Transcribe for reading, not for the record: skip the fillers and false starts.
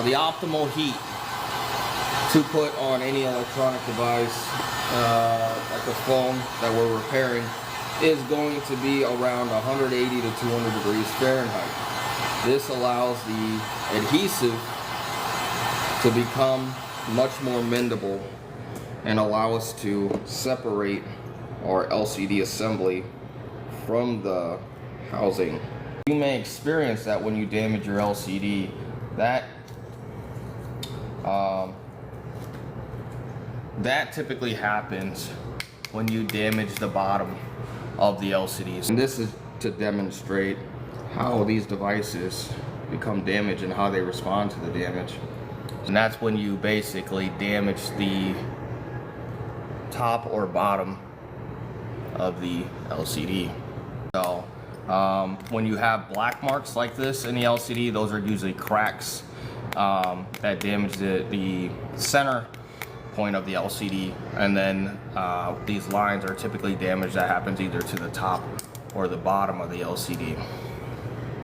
the optimal heat to put on any electronic device, like a phone that we're repairing, is going to be around 180 to 200 degrees Fahrenheit. This allows the adhesive to become much more mendable and allow us to separate our LCD assembly from the housing. You may experience that when you damage your LCD, that typically happens when you damage the bottom of the LCDs. And this is to demonstrate how these devices become damaged and how they respond to the damage. And that's when you basically damage the top or bottom of the LCD. So when you have black marks like this in the LCD, those are usually cracks that damage the center point of the LCD, and then these lines are typically damage that happens either to the top or the bottom of the LCD.